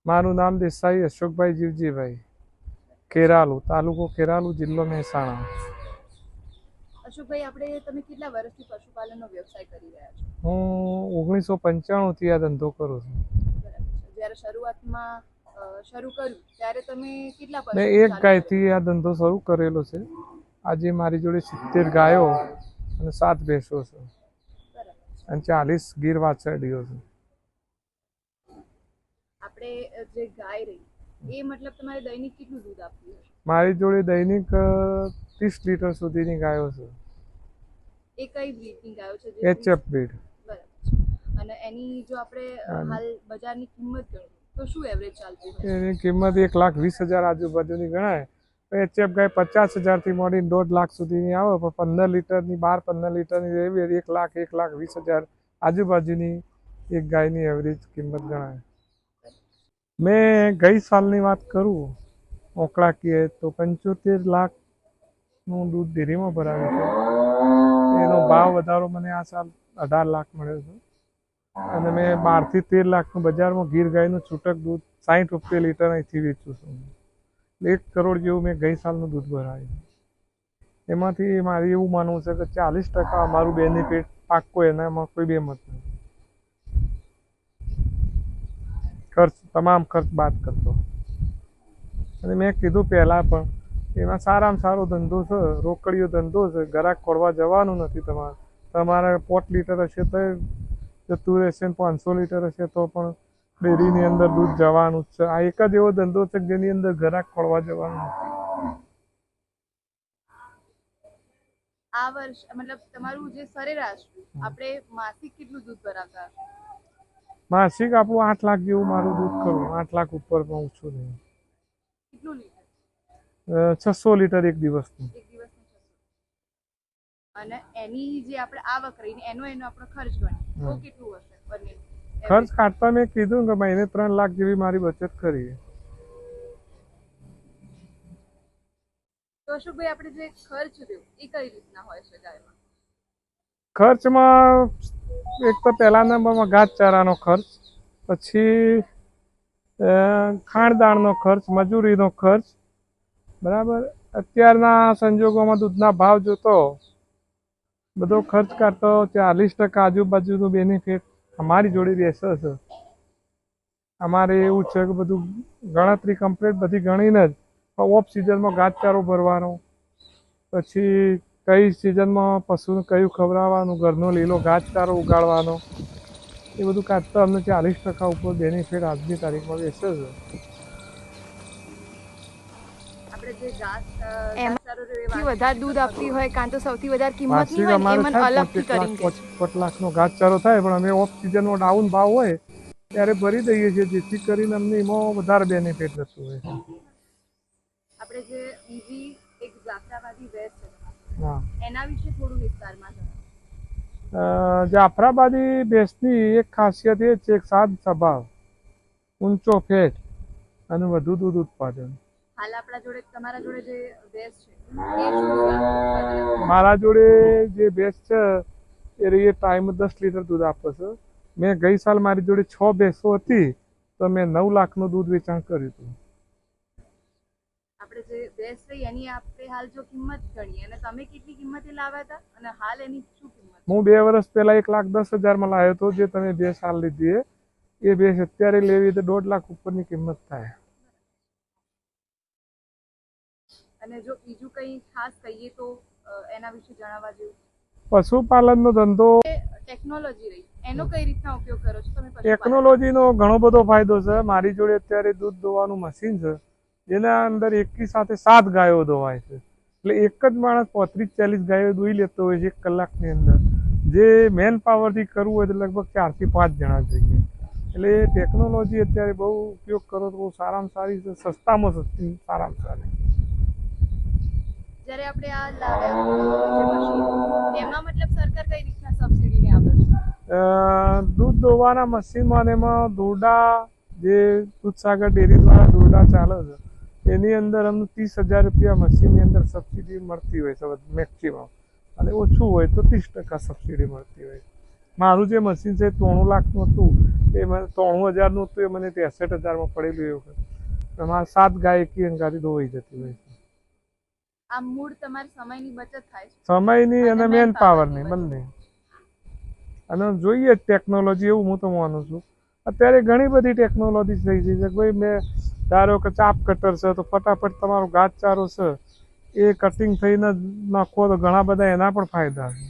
મારું નામ દેસાઈ અશોકભાઈ જીવજીભાઈ, કેરાલુ, તાલુકો કેરાલુ, જિલ્લો મહેસાણા. અશોકભાઈ, તમે કેટલા વર્ષથી પશુપાલનનો વ્યવસાય કરી રહ્યા છો? હું 1995 થી આ ધંધો કરું છું. બરાબર છે. જ્યારે શરૂઆતમાં શરૂ કર્યું ત્યારે તમે કેટલા પશુ? મેં એક ગાયથી આ ધંધો શરૂ કરેલો છે. આજે મારી જોડે 70 ગાયો અને 7 ભેંસો છે અને 40 ગીર વાછરડીઓ છે. આપણે જે ગાય રહી એ મતલબ તમારે દૈનિક કેટલું દૂધ આપતી હશે? મારી જોડે દૈનિક 30 લીટર સુધીની ગાયો છે. એ કઈ બ્રીડની ગાયો છે? HF breed. બરાબર છે. અને એની જો આપણે હાલ બજારની કિંમત ગણીએ તો શું એવરેજ ચાલતી હોય? એની કિંમત 1,20,000 આજુબાજુની ગણાય. એચએફ ગાય 50,000 થી માંડી 1.5 લાખ સુધીની આવે, પણ 15 લીટરની 15 લીટરની એવી 1 લાખ 1,20,000 આજુબાજુની એક ગાયની એવરેજ કિંમત ગણાય. મેં ગઈ સાલની વાત કરું ઓંકળાકીએ તો 75 લાખનું દૂધ ડેરીમાં ભરાવ્યું છે. એનો ભાવ વધારો મને આ સાલ 18 લાખ મળ્યો છે. અને મેં 12 થી 13 લાખનું બજારમાં ગીર ગાયનું છૂટક દૂધ 60 રૂપિયા લીટર અહીંથી વેચું છું. 1 કરોડ જેવું મેં ગઈ સાલનું દૂધ ભરાયું. એમાંથી મારે એવું માનવું છે કે 40% અમારું બેનિફિટ પાક્કો, એનામાં કોઈ બે મત નથી. ખર્ચ, તમામ ખર્ચ બાદ કરતો. અને મેં કીધું પહેલાં પણ એમાં સારામાં સારો ધંધો છે, રોકડીયો ધંધો છે. ગ્રાહક ખોરવા જવાનું નથી તમારે. તમારે 5 લીટર હશે તો જતું રહેશે, 500 લીટર હશે તો પણ ડેરીની અંદર દૂધ જવાનું જ છે. આ એક જ એવો ધંધો છે જેની અંદર ગ્રાહક ખોરવા જવાનું નથી. આ વર્ષ મતલબ તમારું જે સરેરાશ આપણે માસિક કેટલું દૂધ ભરાવતા હશે? માસિક આપણું 8 લાખ જેવું મારું દૂધ ખરું. 8 લાખ ઉપર પણ ઓછું નહીં. કેટલું લીટર? 600 લીટર એક દિવસનું. એક દિવસનું 600. અને એની જે આપણે આવક રહીને એનો આપણો ખર્ચ ગણીએ તો કેટલું હશે બંને? ખર્ચ કાઢતા મેં કીધું કે મહિને 3 લાખ જેવી મારી બચત કરી. તો અશોકભાઈ, આપણે જે ખર્ચ રહ્યો એ કઈ રીતના હોય છે ગાયમાં? ખર્ચમાં એક તો પહેલા નંબરમાં ઘાસચારાનો ખર્ચ, પછી ખાણદાણનો ખર્ચ, મજૂરીનો ખર્ચ. બરાબર. અત્યારના સંજોગોમાં દૂધના ભાવ જોતો બધો ખર્ચ કાઢતો 40% આજુબાજુનું બેનિફિટ અમારી જોડે બેસે છે. અમારે એવું છે કે બધું ગણતરી કમ્પ્લીટ બધી ગણીને જ ઓફ સિઝનમાં ઘાસચારો ભરવાનો, પછી કઈ સિઝનમાં પશુને કયું ખવડાવવાનું, ઘરનો લીલો ઘાસચારો ઉગાડવાનો, એ બધું કાઢતા અમને 40% ઉપર બેનિફિટ આજની તારીખમાં બેસે છે. આપણે જે ઘાસચારો રહ્યો એ વધારે દૂધ આપતી હોય કાં તો સૌથી વધારે કિંમતની હોય ને, એમાં અલગથી કરીને 5 લાખનો ઘાસચારો થાય, પણ અમે ઓફ સિઝનમાં ડાઉન ભાવ હોય ત્યારે ભરી દઈએ છીએ, જેથી કરીને અમને એમાં વધારે બેનિફિટ થતું હોય છે. આપણે જે બીજી એક જાફરાબાદી ભેંસ છે, હા, એના વિશે થોડું વિસ્તારમાં જણાવો. જાફરાબાદી ભેંસની એક ખાસિયત એ છે, સાદ સ્વભાવ, ઊંચો ફેટ અને વધુ દૂધ ઉત્પાદન. હાલ આપણા જોડે તમારા જોડે જે ભેંસ છે એ શું? મારા જોડે જે ભેંસ છે એ ટાઈમ 10 લીટર દૂધ આપે છે. મેં ગઈ સાલ મારી જોડે 6 ભેંસો હતી તો મેં 9 લાખનું દૂધ વેચાણ કર્યું હતું. આપણે જે ભેંસ રહી એની આપણે હાલ જો કિંમત ગણીએ અને તમે કેટલી કિંમતે લાવ્યા હતા અને હાલ એની શું કિંમત? હું 2 વર્ષ પહેલા 1,10,000 લાવ્યો હતો. જે તમે ભેંસ હાલ લીધી એ ભેંસ અત્યારે લેવી તો 1.5 લાખ ઉપરની કિંમત થાય. અને જો બીજું કંઈ ખાસ કહીએ તો એના વિશે જણાવવા જેવું? પશુપાલનનો ધંધો, ટેકનોલોજી રહી એનો કઈ રીતના ઉપયોગ કરો છો તમે? ટેકનોલોજીનો ઘણો બધો ફાયદો છે. મારી જોડે અત્યારે દૂધ દોવાનું મશીન છે, જેના અંદર એકી સાથે 7 ગાયો દોવાય છે. એટલે એક જ માણસ 35-40 ગાયો દોઈ લેતો હોય છે 1 કલાકની અંદર. જે મેન પાવરથી કરવું હોય તો લગભગ 4 થી 5 જણા જોઈએ. એટલે ટેકનોલોજી અત્યારે બહુ ઉપયોગ કરો તો બહુ સારામાં સારી છે, સસ્તામાં સસ્તી, સારામાં સારી. જ્યારે આપણે આ લાવ્યા એમાં મતલબ સરકાર કઈ રીતના સબસિડીને આપે છે? દૂધ દોવાના મશીનમાં અને એમાં દોરડા, જે દૂધસાગર ડેરી દ્વારા દોરડા ચાલે છે એની અંદર અમને 30,000 રૂપિયા મશીનની અંદર સબસિડી મળતી હોય છે મેક્સિમમ, અને ઓછું હોય તો 30% સબસિડી મળતી હોય. મારું જે મશીન છે 93 લાખનું હતું એ મને 93,000નું હતું એ મને 63,000માં પડેલું એ વખત. મારે 7 ગાય એકી અંગાથી દોવાઈ જતી હોય છે. આ મૂળ તમારી સમયની બચત થાય છે, સમયની અને મેન પાવરની બચત. બંને. અને જોઈએ ટેકનોલોજી એવું હું તો માનું છું. અત્યારે ઘણી બધી ટેકનોલોજી થઈ ગઈ છે. કોઈ મેં ધારો કે ચાપ કટર છે તો ફટાફટ તમારો ઘાસચારો છે એ કટિંગ થઈને નાખો તો ઘણા બધા એના પણ ફાયદા છે.